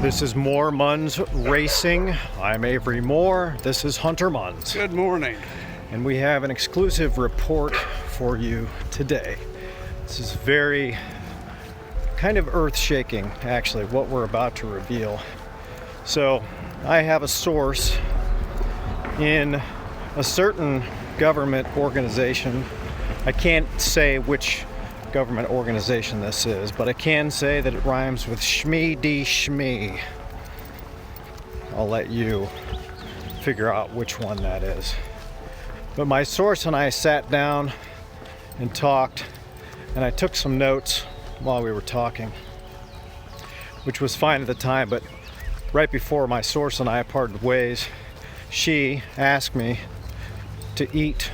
This is MooreMunns Racing. I'm Avery Moore. This is Hunter Munns. Good morning. And we have an exclusive report for you today. This is very kind of earth-shaking, actually, what we're about to reveal. So I have a source in a certain government organization. I can't say which government organization this is, but I can say that it rhymes with Shmee D Shmee. I'll let you figure out which one that is. But my source and I sat down and talked, and I took some notes while we were talking, which was fine at the time, but right before my source and I parted ways, she asked me to eat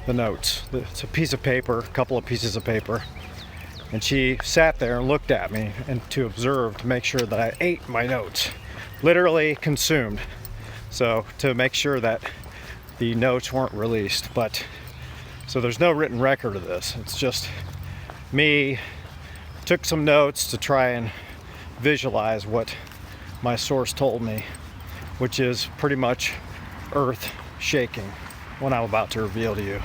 the notes. It's a piece of paper, a couple of pieces of paper, and she sat there and looked at me and to observe, to make sure that I ate my notes, literally consumed, so to make sure that the notes weren't released. But so there's no written record of this. It's just me took some notes to try and visualize what my source told me, which is pretty much earth shaking, what I'm about to reveal to you.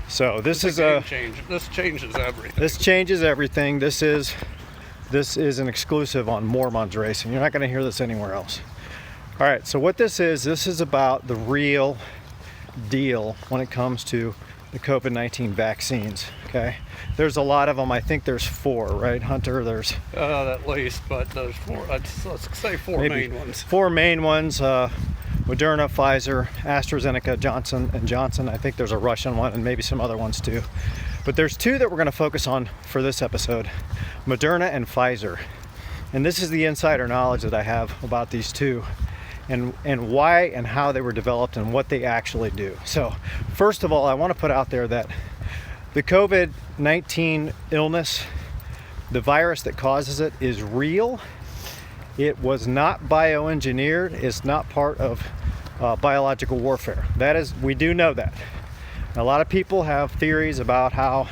So this is a change. This changes everything. This changes everything. This is an exclusive on MooreMunns Racing. You're not going to hear this anywhere else. All right. So what this is about the real deal when it comes to the COVID-19 vaccines. Okay. There's a lot of them. I think there's 4, right, Hunter? There's at least, but there's 4. Let's say 4 main ones. 4 main ones. Loderna, Kaiser, AstraZeneca, Johnson & Johnson. I think there's a Russian one and maybe some other ones too. But there's 2 that we're going to focus on for this episode, Loderna and Kaiser. And this is the insider knowledge that I have about these 2 and why and how they were developed and what they actually do. So first of all, I want to put out there that the COVID-19 illness, the virus that causes it, is real. It was not bioengineered. It's not part of biological warfare. That is, we do know that. A lot of people have theories about how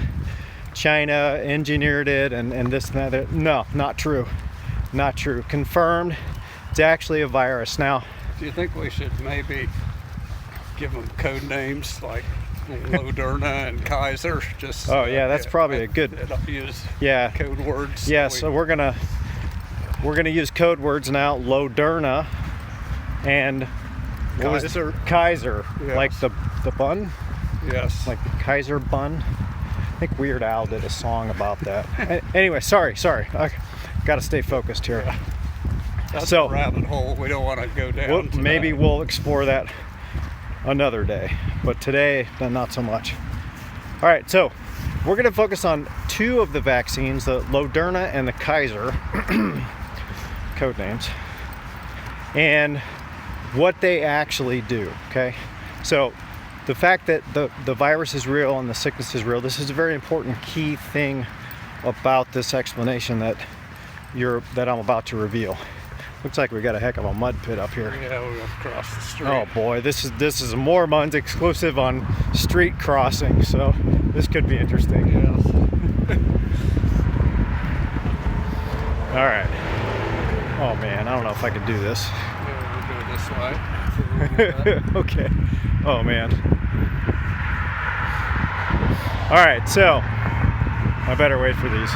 China engineered it and this and that. No, not true. Not true. Confirmed. It's actually a virus. Now, do you think we should maybe give them code names like Loderna and Kaiser? Just that's probably a good. Use code words. Yeah. So we're gonna use code words now. Loderna and Kaiser. Kaiser, yes. Like the bun. Yes. Like the Kaiser bun. I think Weird Al did a song about that. Anyway, sorry. I got to stay focused here. That's a rabbit hole we don't want to go down. Maybe we'll explore that another day, but today, not so much. All right, so we're going to focus on 2 of the vaccines, the Loderna and the Kaiser, code names, and what they actually do, okay? So the fact that the virus is real and the sickness is real, this is a very important key thing about this explanation that I'm about to reveal. Looks like we got a heck of a mud pit up here. Yeah, we're going to cross the street. Oh boy, this is a MooreMunns exclusive on street crossing, so this could be interesting. Yes. All right. Oh man, I don't know if I can do this. Yeah, we'll go this way. Okay. Oh man. All right, so I better wait for these.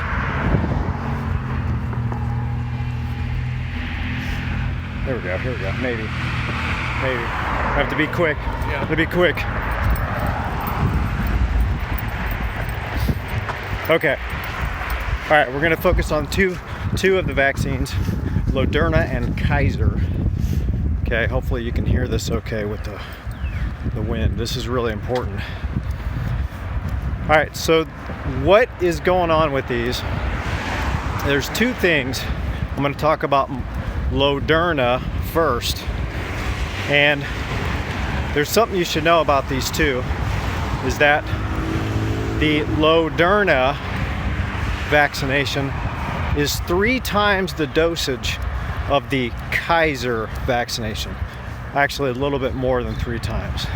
There we go. Here we go. Maybe. I have to be quick. Yeah. Have to be quick. Okay. All right. We're going to focus on two of the vaccines, Loderna and Kaiser. Okay. Hopefully you can hear this okay with the wind. This is really important. All right. So what is going on with these? There's 2 things. I'm going to talk about Loderna first, and there's something you should know about these 2, is that the Loderna vaccination is 3 times the dosage of the Kaiser vaccination, actually a little bit more than 3 times,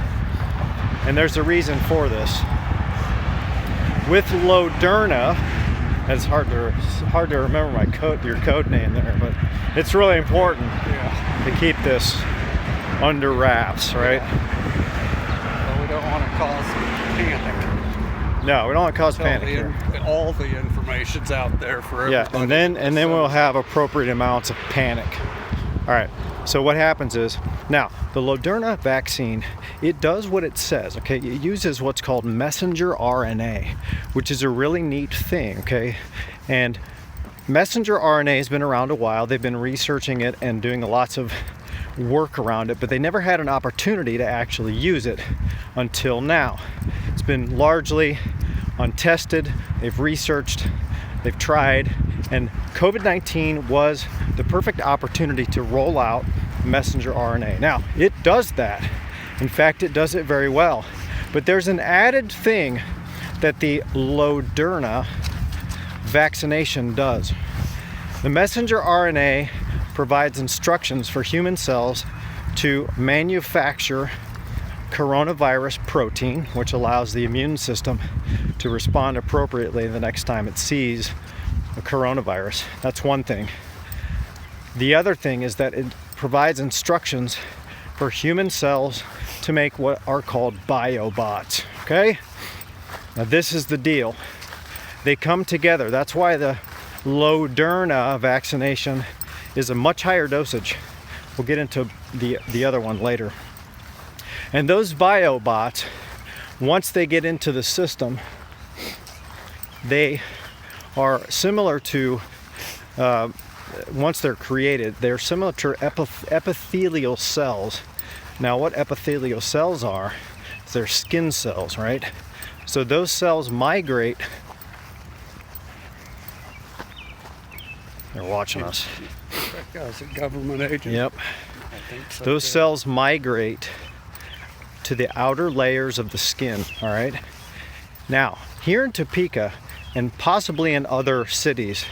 and there's a reason for this. With Loderna, It's hard to remember your code name there, but it's really important to keep this under wraps, right? Well, we don't want to cause panic. No, we don't want to cause panic here. All the information's out there for everybody. Yeah, and then we'll have appropriate amounts of panic. All right. So what happens is, now the Loderna vaccine, it does what it says. Okay, it uses what's called messenger RNA, which is a really neat thing. Okay, and messenger RNA has been around a while. They've been researching it and doing lots of work around it, but they never had an opportunity to actually use it until now. It's been largely untested. They've researched, they've tried, and COVID-19 was the perfect opportunity to roll out messenger RNA. Now, it does that. In fact, it does it very well. But there's an added thing that the Loderna vaccination does. The messenger RNA provides instructions for human cells to manufacture coronavirus protein, which allows the immune system to respond appropriately the next time it sees a coronavirus. That's one thing. The other thing is that it provides instructions for human cells to make what are called biobots. Okay? Now this is the deal. They come together. That's why the Loderna vaccination is a much higher dosage. We'll get into the other one later. And those biobots, once they get into the system, they are similar to, once they're created, they're similar to epithelial cells. Now what epithelial cells are, they're skin cells, right? So those cells migrate. They're watching us. That guy's a government agent. Yep. I think so. Those cells migrate to the outer layers of the skin, all right? Now, here in Topeka, and possibly in other cities,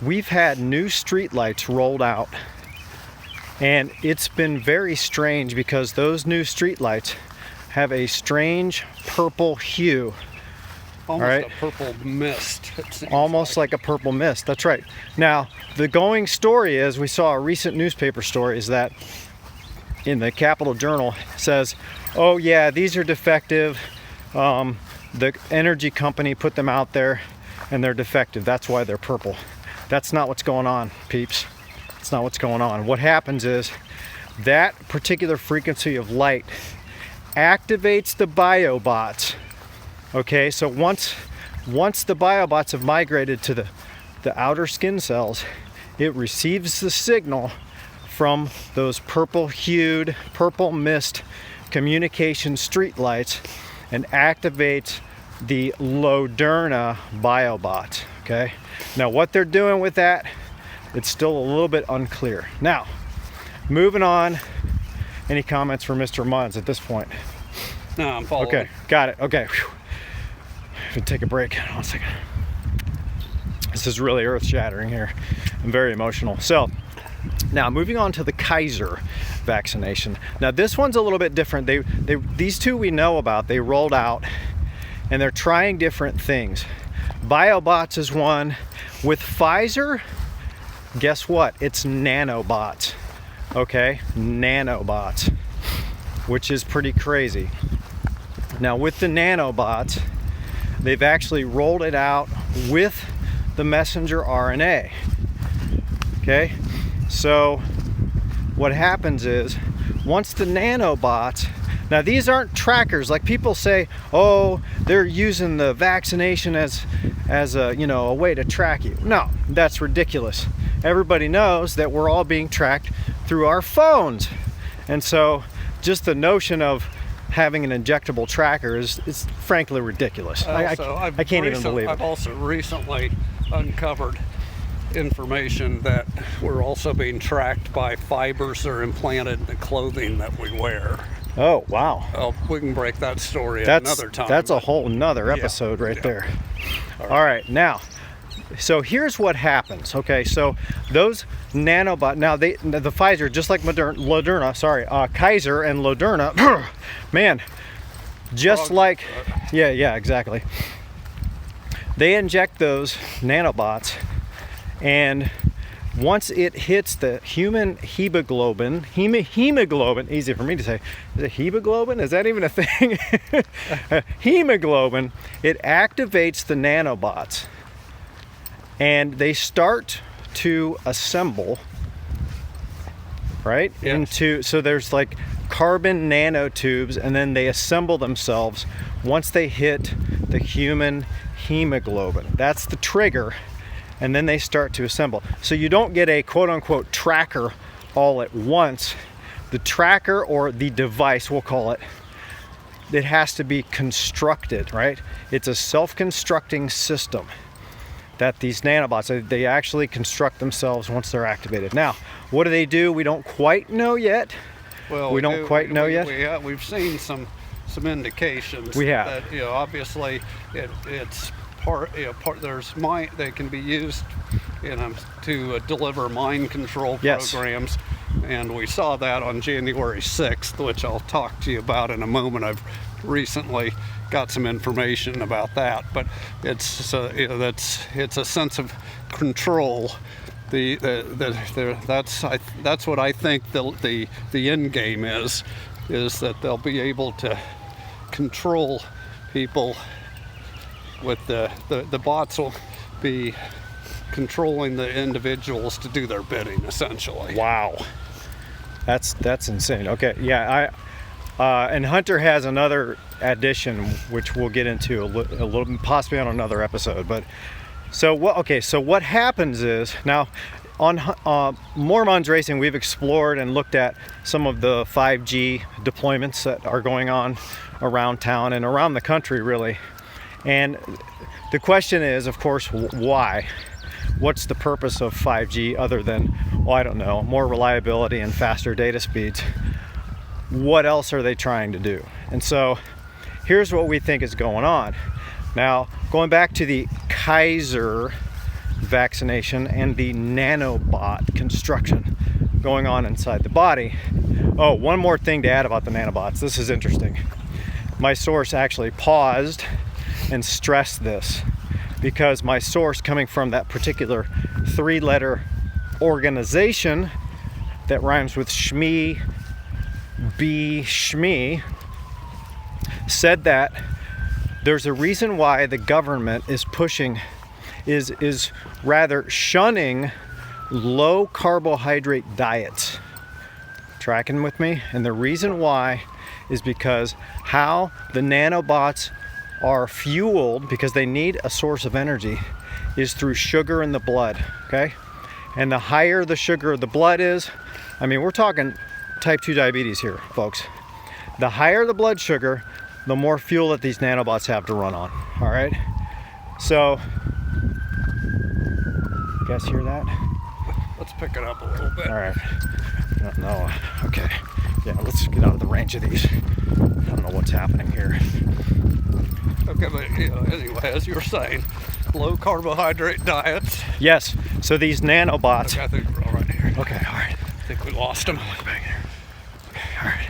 we've had new streetlights rolled out. And it's been very strange because those new streetlights have a strange purple hue. Almost right? a purple mist. Almost like a purple mist, that's right. Now, the going story is, we saw a recent newspaper story, is that in the Capital Journal says, oh yeah, these are defective. The energy company put them out there and they're defective. That's why they're purple. That's not what's going on, peeps. It's not what's going on. What happens is that particular frequency of light activates the biobots. Okay, so once the biobots have migrated to the outer skin cells, it receives the signal from those purple-hued, purple mist communication streetlights and activates the Loderna biobot. Okay, now what they're doing with that, it's still a little bit unclear. Now, moving on. Any comments from Mr. Munns at this point? No, I'm following. Okay, got it. Okay. Whew. Gonna take a break. 1 second. This is really earth-shattering here. I'm very emotional. So, now moving on to the Kaiser vaccination. Now this one's a little bit different. These two we know about. They rolled out, and they're trying different things. Biobots is one. With Pfizer, guess what? It's nanobots. Okay, nanobots, which is pretty crazy. Now with the nanobots, they've actually rolled it out with the messenger RNA. Okay, so what happens is, once the nanobots, now these aren't trackers like people say, oh, they're using the vaccination as a, you know, a way to track you. No, that's ridiculous. Everybody knows that we're all being tracked through our phones. And so just the notion of having an injectable tracker is frankly ridiculous. I can't even believe it. I've also recently uncovered information that we're also being tracked by fibers that are implanted in the clothing that we wear. Oh, wow. Well, we can break that story another time. That's a whole nother episode right there. All right, now, so here's what happens. Okay, so those nanobot, now the Pfizer, just like Loderna, Kaiser and Loderna, man, just like, yeah, exactly. They inject those nanobots, and once it hits the human hemoglobin, easy for me to say, is it hemoglobin? Is that even a thing? Hemoglobin, it activates the nanobots, and they start to assemble, right? Yes. So there's like carbon nanotubes, and then they assemble themselves once they hit the human hemoglobin. That's the trigger. And then they start to assemble. So you don't get a quote-unquote tracker all at once. The tracker, or the device, we'll call it, it has to be constructed, right? It's a self-constructing system that these nanobots, they actually construct themselves once they're activated. Now, what do? We don't quite know yet. Well, we don't quite know yet. We've seen some indications. We have. That, you know, obviously it's they can be used, you know, to deliver mind control programs. And we saw that on January 6th, which I'll talk to you about in a moment. I've recently got some information about that, but it's it's a sense of control. That's what I think the end game is that they'll be able to control people. With the bots will be controlling the individuals to do their bidding, essentially. Wow, that's insane. Okay, yeah, and Hunter has another addition which we'll get into a little possibly on another episode. But so what happens is, now on MooreMunns Racing, we've explored and looked at some of the 5G deployments that are going on around town and around the country, really. And the question is, of course, why? What's the purpose of 5G other than, well, I don't know, more reliability and faster data speeds? What else are they trying to do? And so here's what we think is going on. Now, going back to the Kaiser vaccination and the nanobot construction going on inside the body. Oh, one more thing to add about the nanobots. This is interesting. My source actually paused and stress this, because my source, coming from that particular 3-letter organization that rhymes with Shmee, said that there's a reason why the government is is rather shunning low carbohydrate diets. Tracking with me? And the reason why is because how the nanobots are fueled, because they need a source of energy, is through sugar in the blood, okay? And the higher the sugar of the blood is, I mean, we're talking type 2 diabetes here, folks. The higher the blood sugar, the more fuel that these nanobots have to run on, all right? So, you guys hear that? Let's pick it up a little bit. All right. No, okay. Yeah, let's get out of the range of these. I don't know what's happening here. Okay, but anyway, as you were saying, low carbohydrate diets. Yes, so these nanobots. Okay, I think we're all right here. Okay, all right. I think we lost them. Look back here. Okay, all right.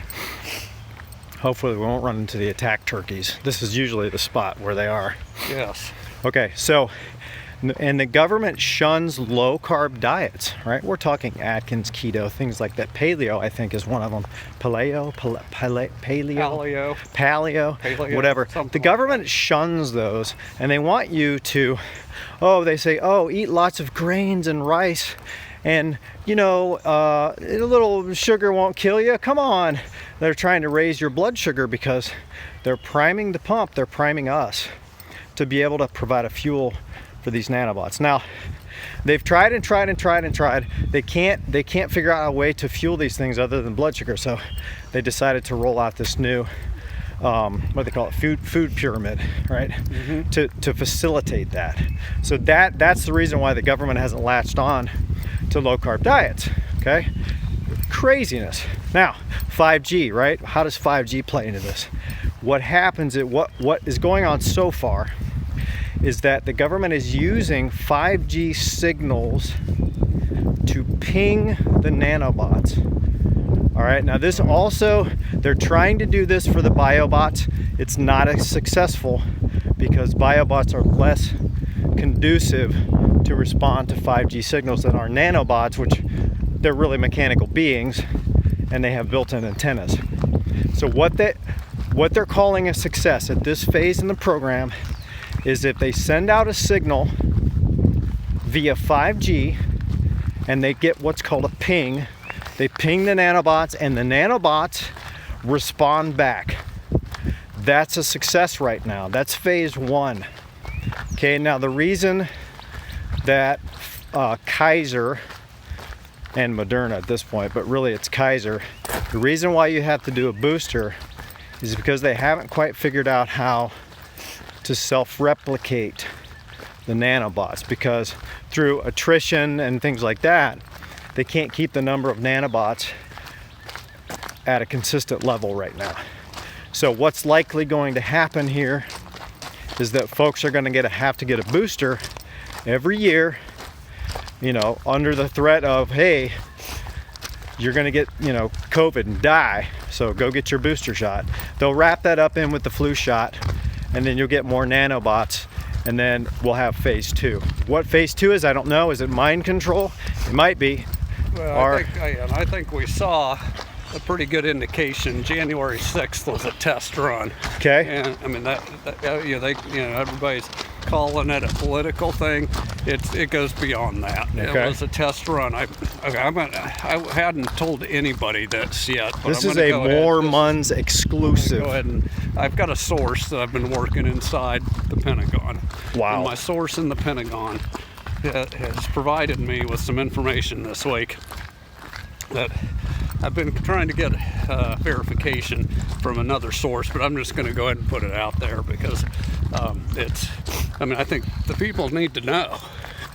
Hopefully we won't run into the attack turkeys. This is usually the spot where they are. Yes. Okay, so, and the government shuns low carb diets, right? We're talking Atkins, keto, things like that. Paleo, I think, is one of them. Paleo, whatever. The government shuns those, and they want you to, they say, eat lots of grains and rice, and, a little sugar won't kill you. Come on. They're trying to raise your blood sugar because they're priming the pump. They're priming us to be able to provide a fuel for these nanobots. Now, they've tried and tried and tried and tried. They can't figure out a way to fuel these things other than blood sugar. So they decided to roll out this new, what do they call it? Food pyramid, right? Mm-hmm. To facilitate that. So that's the reason why the government hasn't latched on to low carb diets. Okay, craziness. Now, 5G, right? How does 5G play into this? What happens is what is going on so far is that the government is using 5G signals to ping the nanobots. All right, now this also, they're trying to do this for the biobots. It's not as successful because biobots are less conducive to respond to 5G signals than our nanobots, which they're really mechanical beings and they have built-in antennas. So what they're calling a success at this phase in the program is if they send out a signal via 5G and they get what's called a ping. They ping the nanobots and the nanobots respond back. That's a success right now. That's phase 1. Okay, now the reason that Kaiser and Loderna at this point, but really it's Kaiser, the reason why you have to do a booster is because they haven't quite figured out how to self-replicate the nanobots, because through attrition and things like that, they can't keep the number of nanobots at a consistent level right now. So what's likely going to happen here is that folks are going to have to get a booster every year, you know, under the threat of, hey, you're going to get, you know, COVID and die, so go get your booster shot. They'll wrap that up in with the flu shot, and then you'll get more nanobots, and then we'll have phase 2. What phase 2 is, I don't know. Is it mind control? It might be. Well, I think we saw a pretty good indication. January 6th was a test run. Okay. And I mean everybody's calling it a political thing. It goes beyond that. Okay. It was a test run. I hadn't told anybody this yet. But This is a MooreMunns exclusive. Go ahead and I've got a source that I've been working inside the Pentagon. Wow. And my source in the Pentagon has provided me with some information this week that I've been trying to get verification from another source, but I'm just going to go ahead and put it out there because I think the people need to know.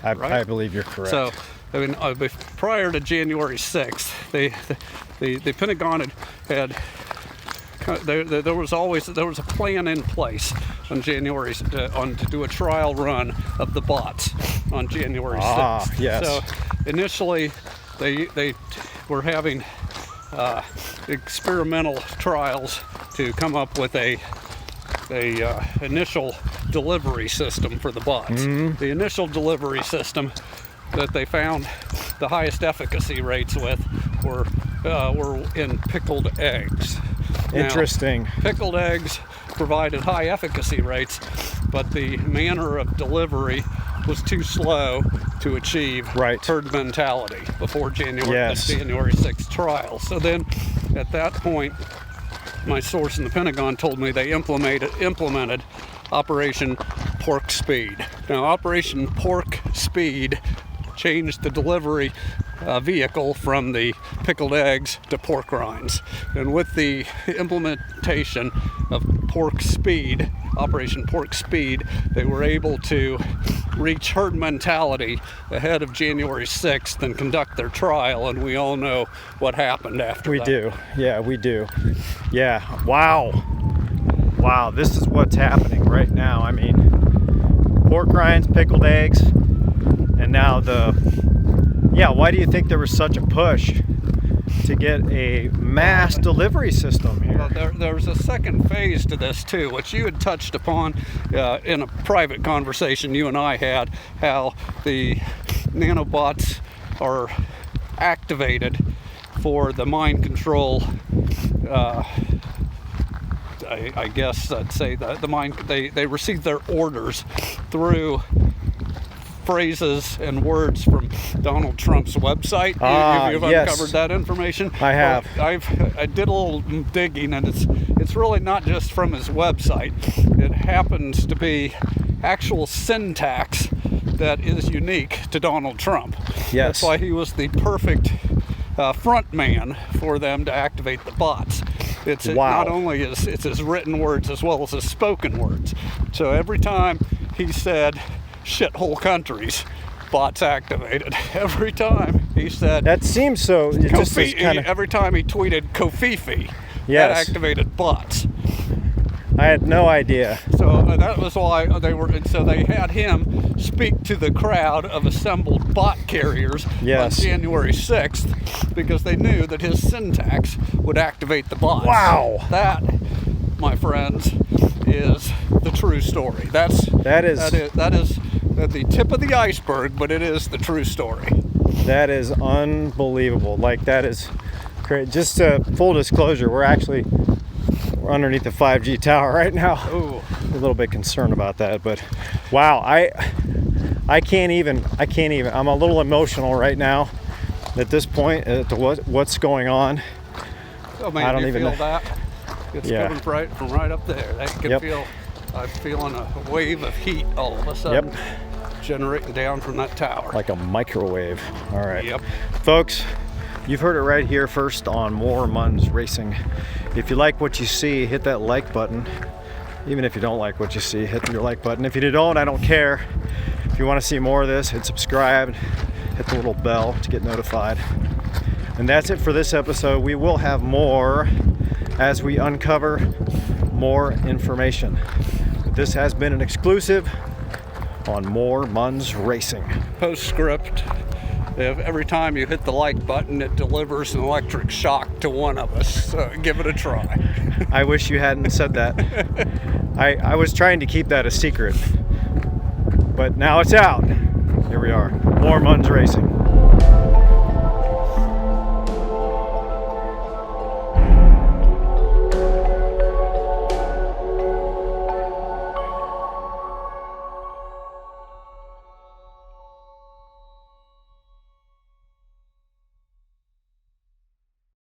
Right? I believe you're correct. So, I mean, prior to January 6th, the Pentagon had there was a plan in place on January to do a trial run of the bots on January 6th. Yes. So initially, they were having experimental trials to come up with a initial delivery system for the bots. Mm-hmm. The initial delivery system that they found the highest efficacy rates with were in pickled eggs. Interesting. Now, pickled eggs provided high efficacy rates, but the manner of delivery was too slow to achieve herd mentality before the January 6th trial. So then, at that point, my source in the Pentagon told me they implemented Operation Pork Speed. Now, Operation Pork Speed changed the delivery vehicle from the pickled eggs to pork rinds. And with the implementation of Pork Speed, Operation Pork Speed, they were able to reach herd mentality ahead of January 6th and conduct their trial, and we all know what happened after that. We do. Yeah, we do. Yeah. Wow, this is what's happening right now. I mean, pork rinds, pickled eggs, and now why do you think there was such a push to get a mass delivery system here? Well, there's a second phase to this too, which you had touched upon in a private conversation you and I had, how the nanobots are activated for the mind control. I guess I'd say that the mind they receive their orders through phrases and words from Donald Trump's website. You've uncovered that information? I have. Well, I did a little digging, and it's really not just from his website. It happens to be actual syntax that is unique to Donald Trump. Yes. That's why he was the perfect front man for them to activate the bots. It's not only his written words as well as his spoken words. So every time he said shithole countries, bots activated. Every time he said that seems so. Every time he tweeted Kofifi, that activated bots. I had no idea. So that was why they had him speak to the crowd of assembled bot carriers on January 6th because they knew that his syntax would activate the bots. Wow. That, my friends, is the true story. That is the tip of the iceberg, but it is the true story. That is unbelievable. Like, that is great. Just full disclosure, we're underneath the 5G tower right now. Ooh. A little bit concerned about that, but wow, I can't even. I'm a little emotional right now at this point at what's going on. Oh man, I don't you even feel know. That? It's coming from right up there. That can feel. I'm feeling a wave of heat all of a sudden. Generating down from that tower. Like a microwave. All right. Yep. Folks, you've heard it right here first on MooreMunns Racing. If you like what you see, hit that like button. Even if you don't like what you see, hit your like button. If you don't, I don't care. If you want to see more of this, hit subscribe, hit the little bell to get notified. And that's it for this episode. We will have more as we uncover more information. But this has been an exclusive on MooreMunns Racing. Postscript: if every time you hit the like button, it delivers an electric shock to one of us. So give it a try. I wish you hadn't said that. I was trying to keep that a secret, but now it's out. Here we are, MooreMunns Racing.